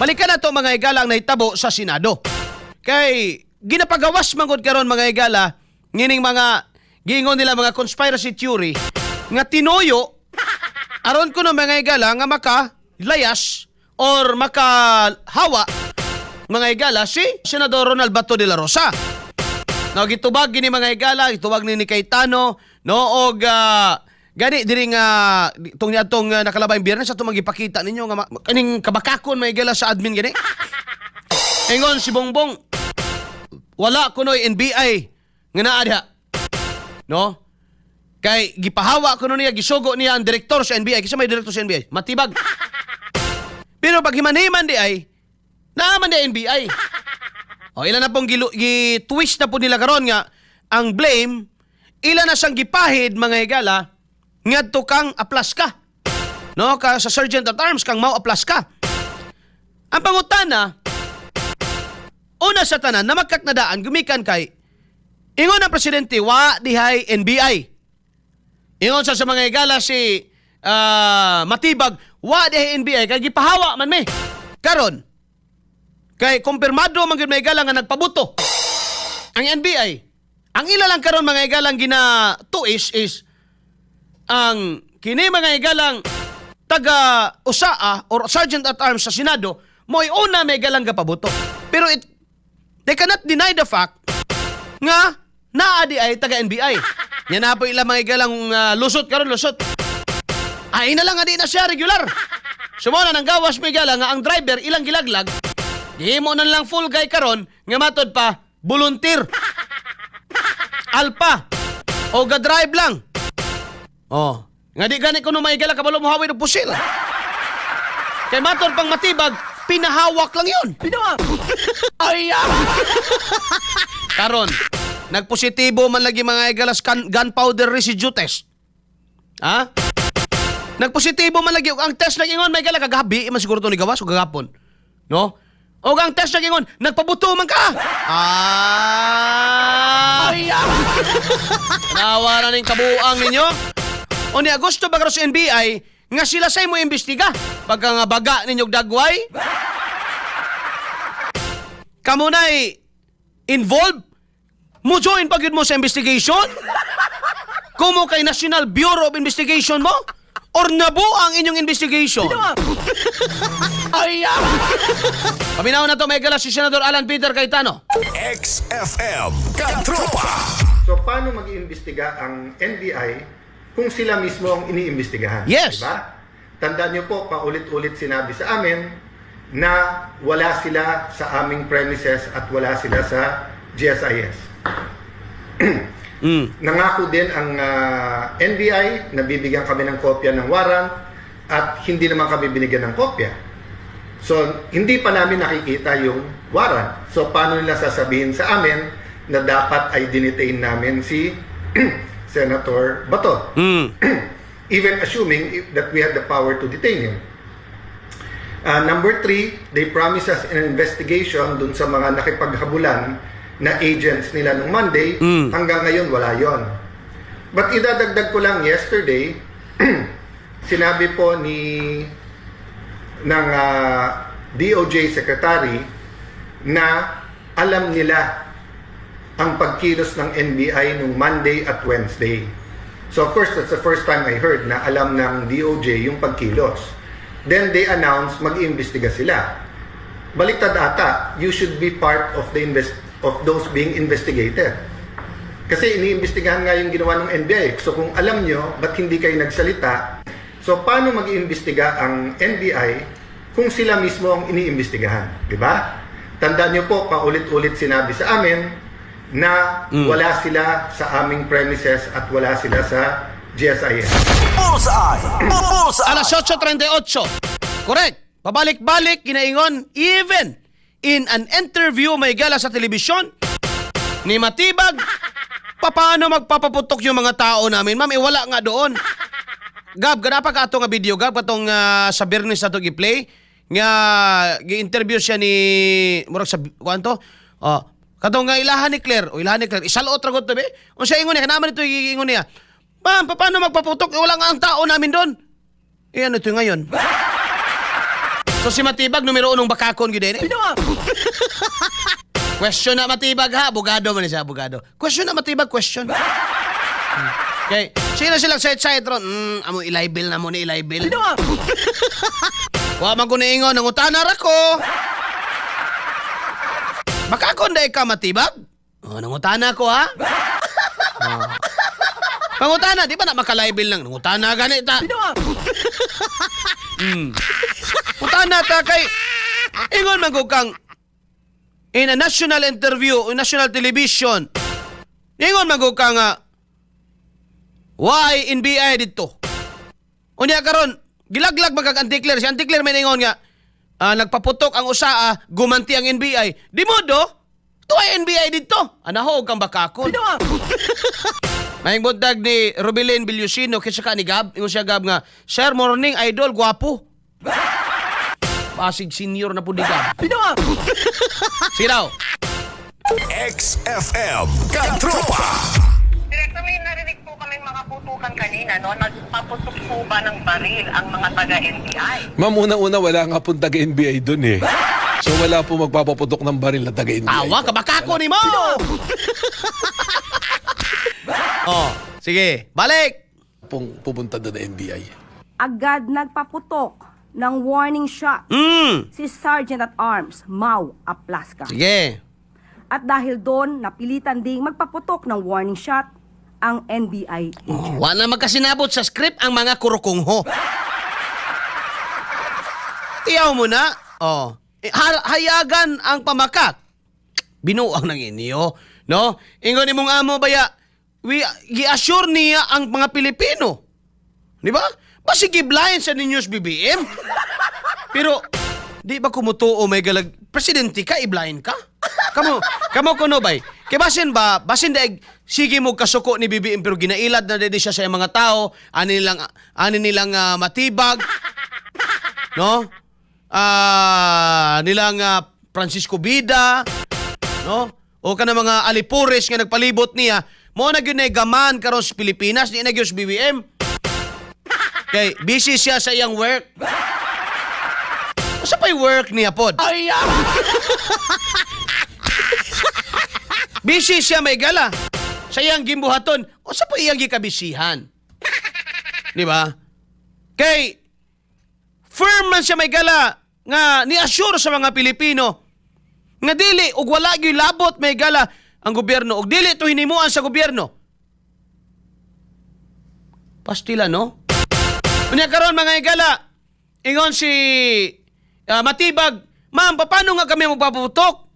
Balikan na to mga higala ang nahitabo sa Senado. Kay ginapagawas mangod karon mga higala ngining mga giingon nila mga conspiracy theory nga tinuyo aron kuno mga higala nga makalayas or makahawa mga higala si Senador Ronald Bato de la Rosa. Now gitubag gini mga higala, gitubag ni Cayetano no og gani diri nga tong nakalabayng Biyernes ato magipakita ninyo nga kaning kabakakon mga higala sa admin gani. Ingon si Bongbong wala kunoy NBI nga naa diha. No? Kay gipahawa kuno niya gisugo niya ang direktor sa NBI kasi may direktor sa NBI matibag. Pero pag himan-himan di ay naaman di NBI. O ilan na pong gi-twist na po nila karon nga ang blame ilan na siyang gipahid mga higala ngadto kang aplas ka. No, ka sa Sergeant at Arms kang mao aplas ka. Ang pangutana una sa tanan na magkaknadaan gumikan kay ingon ang presidente wa dihay NBI. Ingon sa mga higala si matibag wa dihay NBI kay gipahawa man me. Karon kay kumpirmado man gyud mga higala nga nagpabuto ang NBI. Ang ila lang karon mga higalang ginatuis is ang kini mga higalang taga USAA or Sergeant at Arms sa Senado mo'y una may higalang kapabuto. Pero they cannot deny the fact nga naadi ay taga NBI. Yan na po ilang mga higalang lusot karon lusot. Ay na lang nga di na siya regular. Sumuna nang gawas may higala nga ang driver ilang gilaglag. Di mo na lang full guy karon nga matod pa volunteer. Alpa o ga-drive lang. Oh, nga di gani kuno maigala kabalo mo hawid og pusil. Kay matod pang matibag, pinahawak lang 'yon. Pinahawak. Ay. Karon, nagpositibo man lagi mga igalas gunpowder residue test. Ha? Nagpositibo man lagi ang test na ingon may gala kagabi man siguro to ni gawas o gagapon. No? O ang test na ingon nagpabuto man ka. Ay. Nawa na ning kabuang ninyo. O ni Agosto ba sa NBI nga sila say mo imbestiga pagka nga baga ninyong dagway? Kamu na'y involved? Mo join pag yun mo sa investigation? Kumo kay National Bureau of Investigation mo? Or nabu ang inyong investigation? Ay! Paminaw na to may gala si Senador Alan Peter Cayetano. XFM Katropa. So paano mag-iimbestiga ang NBI kung sila mismo ang iniimbestigahan? Yes. Diba? Tandaan niyo po, paulit-ulit sinabi sa amin na wala sila sa aming premises at wala sila sa GSIS. Nangako din ang NBI na bibigyan kami ng kopya ng warrant at hindi naman kami binigyan ng kopya. So, hindi pa namin nakikita yung warrant. So, paano nila sasabihin sa amin na dapat ay dinitain namin si Senator Bato? Even assuming that we had the power to detain him. Number 3, they promised us an investigation dun sa mga nakipaghabulan na agents nila nung Monday. Hanggang ngayon, wala yon. But idadagdag ko lang yesterday, sinabi po ng DOJ Secretary na alam nila ang pagkilos ng NBI nung Monday at Wednesday. So of course, that's the first time I heard na alam ng DOJ yung pagkilos. Then they announced mag-iimbestiga sila. Baliktad ata, you should be part of those being investigated. Kasi iniimbestigahan nga yung ginawa ng NBI. So kung alam nyo, ba't hindi kayo nagsalita? So paano mag-iimbestiga ang NBI kung sila mismo ang iniimbestigahan? Diba? Tandaan nyo po, paulit-ulit sinabi sa amin na wala sila sa aming premises at wala sila sa GSIS. Alas 8:38. Correct. Pabalik-balik, kinaingon, even in an interview may gala sa telebisyon, ni matibag, paano magpapaputok yung mga tao namin? Ma'am, wala nga doon. Gab, ganapa ka ito nga video, Gab, katong sa Bernes na ito i-play, nga gi-interview siya ni, murag sa, kuwanto? Katong nga ilahan ni Claire, isalot ragot to be, o siya ingon niya, kanaman ito ingon niya, ma'am, paano magpaputok? Wala nga ang tao namin doon. Ano ito ngayon? So si Matibag numero 1 bakakon gyud dinhi. Question na Matibag ha, abogado man siya, abogado. Question na Matibag, question. Okay. Sino silang side ron? Amo i-libel na mo ni i-libel. Wa man ko niingon, nangutana ra ko. Bakakon day ka Matibag? Oh, nangutana ko ha. Oh. Pangutana, di ba na makalibel lang? Nangutana gani ta. Utana ta kay ingon man ko kang in a national interview, in national television. Ingon man ko kang why NBI dito? Unya karon gilaglag magkag antikler, si antikler may ingon nga nagpaputok ang usaa, gumanti ang NBI. Di mo do? Tuwa NBI dito. Anaho kang bakakon. Maing bundag ni Rubilin Bilyusino kisa ka ni Gab. Ingon siya Gab nga, Sir, morning, idol, gwapo. Pasig senior na po di Gab. Siraw. XFM Katropa. Direkto, may narinig po kaming mga putukan kanina, no? Nagpaputok po ba ng baril ang mga taga-NBI? Ma'am, una-una wala nga pong taga-NBI dun eh. So wala po magpapaputok ng baril na taga-NBI. Tawa ka, bakako ni mo! Oh, sige, balik! Pong pupunta doon na NBI. Agad nagpaputok ng warning shot si Sergeant at Arms Mau Aplaska. Sige. At dahil doon, napilitan ding magpaputok ng warning shot ang NBI agent. Wala magkasinabot sa script ang mga kurukungho. Iyaw mo na. Oh. Hayagan ang pamakak. Binuang ng inyo. No? Ingon ni mong amo baya, gi-assure niya ang mga Pilipino. Di ba? Basig blind sa ninyos BBM. Pero, di ba kumutuo may galag, presidente ka, i-blind ka? Kamo kuno bay. Kay basin daig sige mo kasuko ni BBM pero ginailad na dedi siya sa mga tao, ani nilang Matibag. No? Nilang Francisco Bida, no? O kana mga alipores nga nagpalibot niya, mo na gyud gaman karon sa Pilipinas, di na gyud sa BBM. Kay busy siya sa iyang work. Sa pa'y work niya pod? Busy siya may gala. Sa iyang gimbuhaton, o sa pa'y iyang gikabisihan. Di ba? Kay firm man siya may gala nga ni-assure sa mga Pilipino nga dili ug wala gyud labot may gala ang gobyerno ug dili to hinimuan sa gobyerno. Pastila no? Unya karon mga igala, ingon si Matibag, ma'am, paano nga kami magpaputok?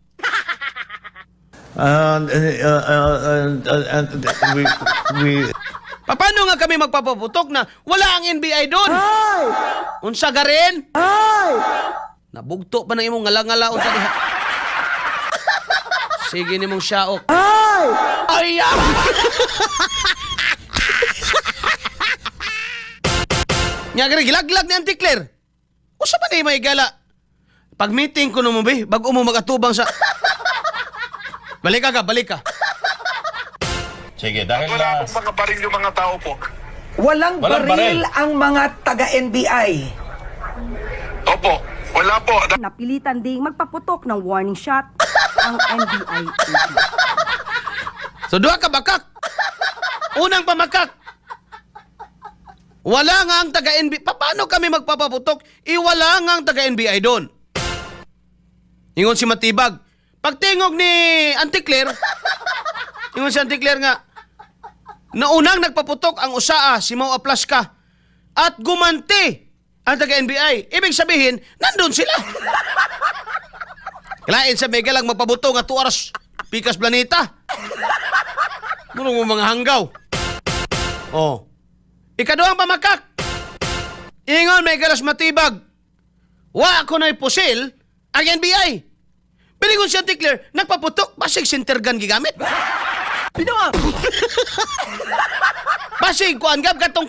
Paano nga kami magpapaputok na wala ang NBI doon? Unsa garin? Nabugto pa ng imong ngala-ngala unsa diha. Sige nimong syaok. Ay! Nya gari gilaglag ni Auntie Claire. Usa pa ni may gala. Pag meeting ko mo be, bago mo magatubang sa Balik ka. Sige, dahil Wala pong mga baril yung mga tao po. Walang Walang baril baril. ang mga taga-NBI. Opo, wala po. Napilitan ding magpaputok ng warning shot ang NBI agent. So duha ka bakak. Unang pamakak. Wala nga ang taga-NBI. Paano kami magpapaputok? Wala nga ang taga-NBI doon. Ingon si Matibag. Pagtingog ni Auntie Claire, ingon si Auntie Claire nga, naunang nagpaputok ang usaa, si Mau Aplaska, at gumanti ang taga-NBI. Ibig sabihin, nandun sila. Kalain sa mega lang magpabuto nga 2 oras pikas planeta. Murong mo mga hanggaw. Oh. Ikaduhang pamakak. Ingon may galas Matibag. Wa ako na'y pusil ang NBI. Pilingon si Auntie Claire, nagpaputok, basig sintergan gigamit. Basig, kuan gab, katong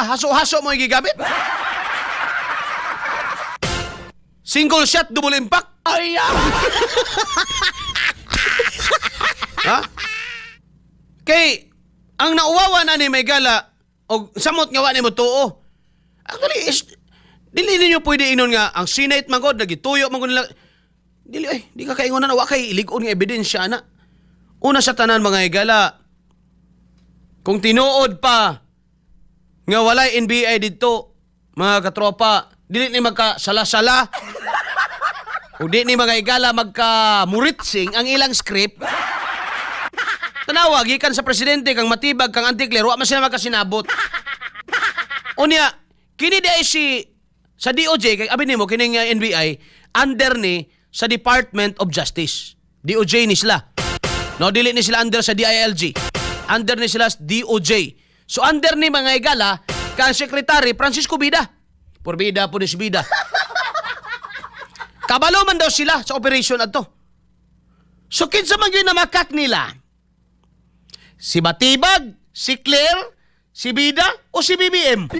haso-haso mo gigamit. Single shot, double impact. Ay! Ha? Kay, ang nauwawa na ni may gala, o samot nga wa ni mo tuo. Actually, Dili ninyo pwede inon nga ang Senate mangod nagituyo mangod nila. Dili di ka kaingonan wa kay iligon nga ebidensya na. Una sa tanan mga higala, kung tinuod pa nga walay NBI dito, mga katropa, dili ni magkasala-sala o di ni mga higala magka-muritsing ang ilang script. Tanawa, gikan sa presidente kang matibag kang antikler, wa man sila magkasinabot. Unya, kini di ay sa DOJ, kay abi nimo kining NBI, under ni sa Department of Justice. DOJ ni sila. No, dili ni sila under sa DILG. Under ni sila sa DOJ. So under ni mga higala, kang Secretary Francisco Bida. Bida po ni si Bida. Kabalo man daw sila sa operation ato. So kinsa man gyud na makak nila? Si Batibag, si Claire, si Bida, o si BBM?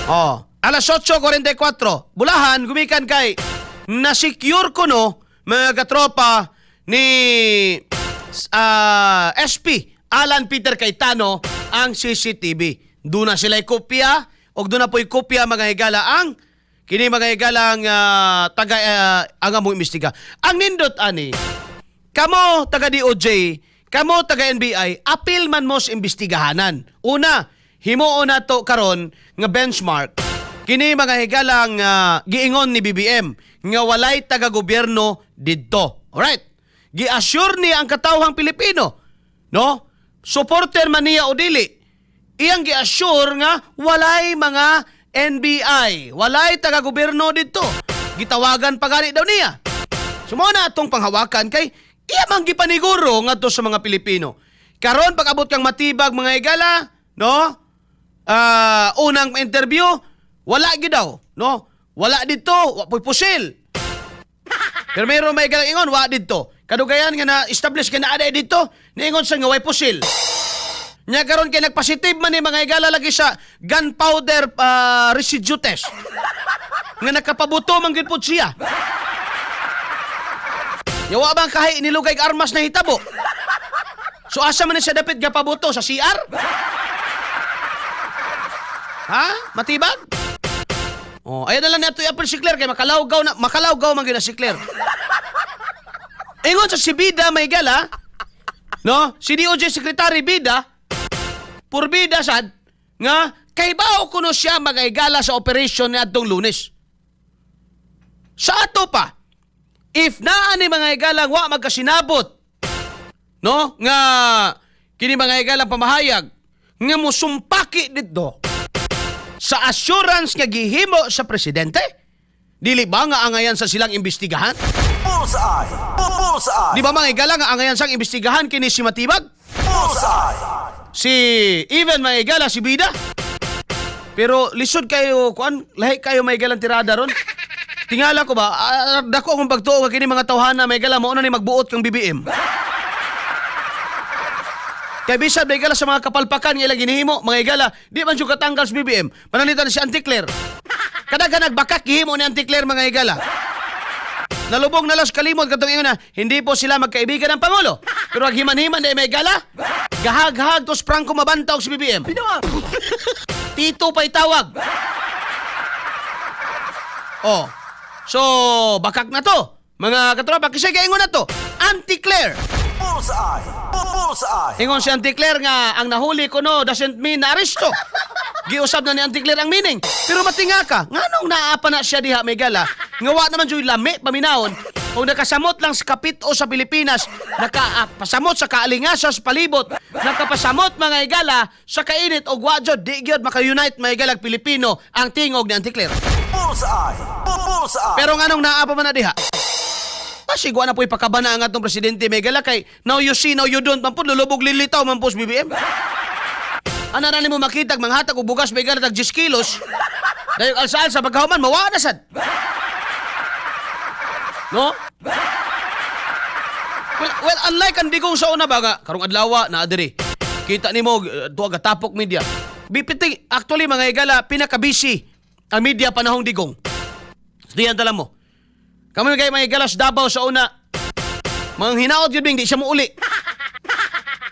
Oh, alas 8:44, bulahan, gumikan kay na-secure ko no, mga katropa ni SP Alan Peter Cayetano ang CCTV. Doon na sila'y kopya, o doon na po'y kopya mga higala ang kini mga higalang ang among imbestiga. Ang nindot ani, kamo taga DOJ, kamo taga NBI, apil man mo sa imbestigahanan. Una, himuon na to karon nga benchmark. Kini mga higalang giingon ni BBM nga walay taga gobyerno didto. Alright. Gi-assure ni ang katawhang Pilipino, no? Supporter man niya o dili. Iyang gi-assure nga walay mga NBI, walay taga-gobyerno dito. Gitawagan pa gani daw niya. Sumuna atong panghawakan kay iya man gipaniguro ngadto sa mga Pilipino. Karon pag abot kang matibag mga higala, no? Unang interview, wala gid daw, no? Wala dito, wa po'y pusil. Pero mayroon may galang ingon, wa dito. Kadugayan nga na-establish ka na aday dito, niingon sa nga way pusil. Nya karon kay nagpositive man ni mga higala lagi sa gunpowder residue test. Nga nakapabuto man gyud pud siya. Yawa bang kahay nilugay armas na hitabo. So asa man ni siya dapat gapabuto sa CR? Ha? Matibag? Oh, ayan na lang nato i-apple si Claire kay makalawgaw man gyud na si Claire. Ingon sa si Bida may gala, no? Si DOJ Secretary Bida, purbida sad nga kay bao kuno siya magaygala sa operation ni adtong Lunes. Sa ato pa, if naa ni mga higalang wa magkasinabot, no? Nga kini mga higalang pamahayag nga musumpaki dito sa assurance nga gihimo sa presidente, dili ba nga angayan sa silang imbestigahan? Bullseye! Bullseye! Di ba mga higalang nga angayan sang imbestigahan kini si Matibag? Bullseye! Si even may igala si Bida. Pero lisod kayo kuan, lahi kayo may igalang tirada ron. Tingala ko ba, dako akong pagtuo nga kini mga tawhana may igala mo na ni magbuot kang BBM. Kay bisad may igala sa mga kapalpakan nga ilang ginihimo, mga igala, di man siya katanggal sa BBM. Mananitan si Antikler. Kadaga nagbakak gihimo ni Antikler mga igala. Nalubog na lang sa kalimot katong ingon na, hindi po sila magkaibigan ng Pangulo. Pero aghiman-himan na may gala, gahag-hag tos prangko mabantaw si BBM. Tito pa'y tawag. Oh, so bakak na to. Mga katropa, kasi kaingon na to, Anti-Claire. Bullseye! Bullseye! Ingon si Anti-Claire nga, ang nahuli ko no doesn't mean na aresto. Giusab na ni Anti-Claire ang meaning. Pero matinga ka, nga nung naapa na siya diha may gala, ngawa naman dyan lami, paminahon, kung nakasamot lang sa kapito sa Pilipinas, nakapasamot sa kaalingasa sa palibot, nakapasamot mga igala sa kainit o gwadyo, di gyud maka-unite mga igalag Pilipino ang tingog ni Anti-Claire. Bullseye! Bullseye! Pero nga nung naapa man na diha, pasigwa na po'y pakabana ang atong presidente may gala kay now you see, now you don't, mampun, lulubog lilitaw, mampus BBM. Ano na mo makita, manghatag o bugas may gala tag 10 kilos, dahil alsa-alsa pagkahuman, mawa na sad. No? Well, unlike ang digong sa una ba nga, karong adlawa na adiri. Kita nimo tuwa gatapok media. Bipiting actually mga higala pinaka-busy ang media panahong digong. Diyan tala mo. Kami kay mga higala sa Davao sa una. Mga hinaot yun di siya muuli.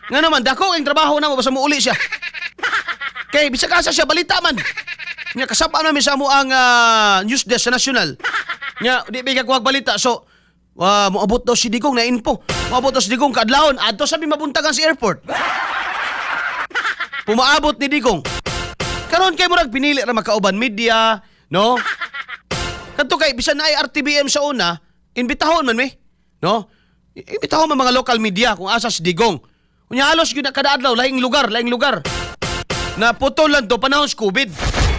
Nga naman, dako ang trabaho na mo basta muuli siya. Kay bisag asa siya balita man. Nya kasapa namin sa amo ang news desk sa national. Nya di ba kuwag balita so moabot daw si Digong na info. Moabot daw si Digong kadlawon adto sabi mabuntagan sa airport. Pumaabot ni Digong. Karon kay murag pinili ra makauban media, no? Kadto kay bisan na ay RTBM sa una, imbitahon man me, no? Imbitahon man mga local media kung asa si Digong. Unya halos gyud na kada adlaw laing lugar. Na putol lang to panahon sa COVID.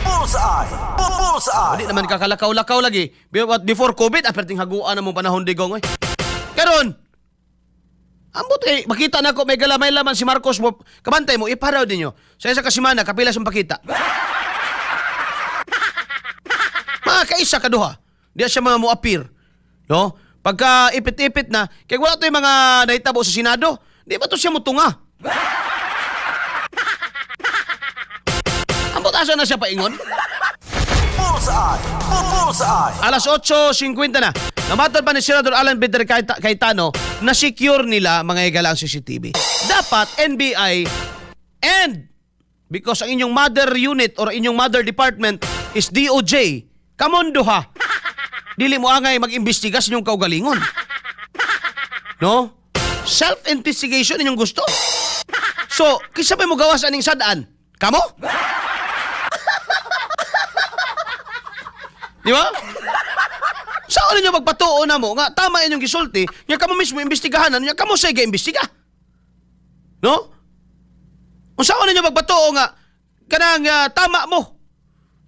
Bullseye. Bullseye. Di naman kakalakaw-lakaw lagi. But before COVID, aperting haguan na mong panahon Digong. Karon, ambot makita na ko may galamay laman si Marcos mo. Kabantay mo, iparaw ninyo. Sa isa kasimana, kapila siyang pakita. Mga kaisa kaduha. Di siya mga mo-appear. No? Pagka ipit-ipit na, kaya wala to yung mga naitabo sa Senado, di ba to siya mutunga? Ambot asa na siya paingon? Bullseye. Bullseye. Alas 8:50 na. Namatod pa ni Senador Alan Peter Cayetano na secure nila mga higala ang CCTV. Dapat NBI and because ang inyong mother unit or inyong mother department is DOJ, kamondo ha. Dili mo angay mag-imbestiga sa inyong kaugalingon. No? Self-investigation inyong gusto. So, kisa ba mo gawas aning sadaan? Kamo? Di ba? Saan ninyo magpatuo na mo nga tama inyong gisulti, nga kamo mismo imbestigahanan, nga kamo say ga-imbestiga. No? Kung saan ninyo magpatuo nga kanang tama mo.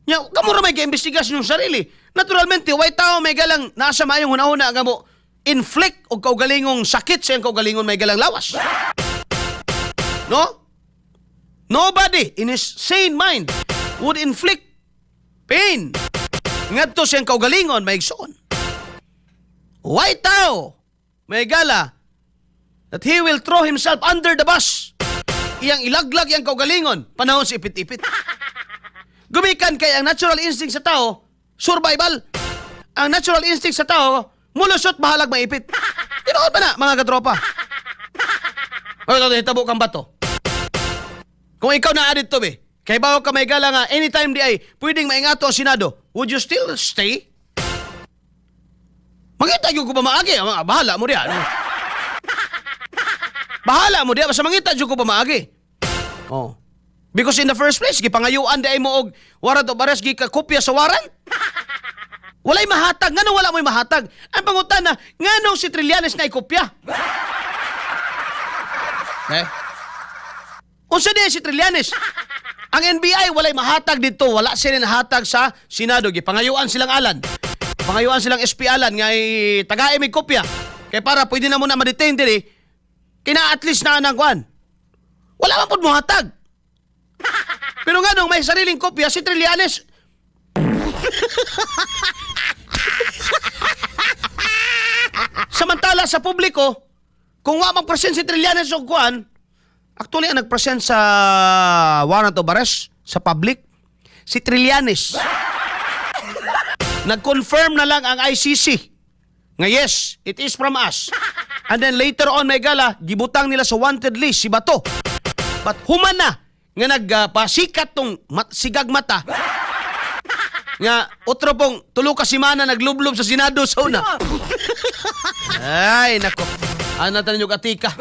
Nga kamo ra may ga-imbestiga sa inyong sarili. Naturalmente, way tao may galang nasa maayong hunahuna nga mo inflict og kaugalingong sakit sa iyang kaugalingon may galang lawas. No? Nobody in his sane mind would inflict pain ngadto siyang kaugalingon may igsoon. Way tao may gala that he will throw himself under the bus. Iyang ilaglag iyang kaugalingon panahon sa ipit-ipit. Gumikan kay ang natural instinct sa tao, survival. Ang natural instinct sa tao, mulusot bahalag maipit. Tinuod pa na mga katropa. Hitabo kang bato. Kung ikaw na adit to be, kay bawa ka may gala nga anytime di ay pwedeng maingato ang Senado, would you still stay? Mangita yung ko pa maagi. Bahala mo diya. No? Bahala mo diya. Basta mangita yung ko pa maagi. Oh. Because in the first place, gipangayuan di ay mo og warrant of arrest, gikakopya sa warrant. Walay mahatag. Nga wala mo'y mahatag? Ang pangutan na, nga si Trillanes na ikopya. Okay? Unsa di si Trillanes? Ang NBI walay mahatag dito, wala sila nahatag sa Senado. Gipangayuan silang alan. Pangayuan silang SP alan nga tagaay may kopya. Kaya para pwede na muna ma-detain dili, kina at least na anang kwan. Wala man pud mohatag. Pero nga nung may sariling kopya si Trillanes. Samantala sa publiko, kung wa mag-present si Trillanes og kwan, actually ang nag-present sa warrant of arrest sa public, si Trillanes. Nag-confirm na lang ang ICC nga yes, it is from us. And then later on, may gala, gibutang nila sa wanted list si Bato. But human na nga nagpasikat tong sigag mata nga otro pong tulo ka simana naglublob sa Senado sa una. Ay, nako. Ano tayo yung atika?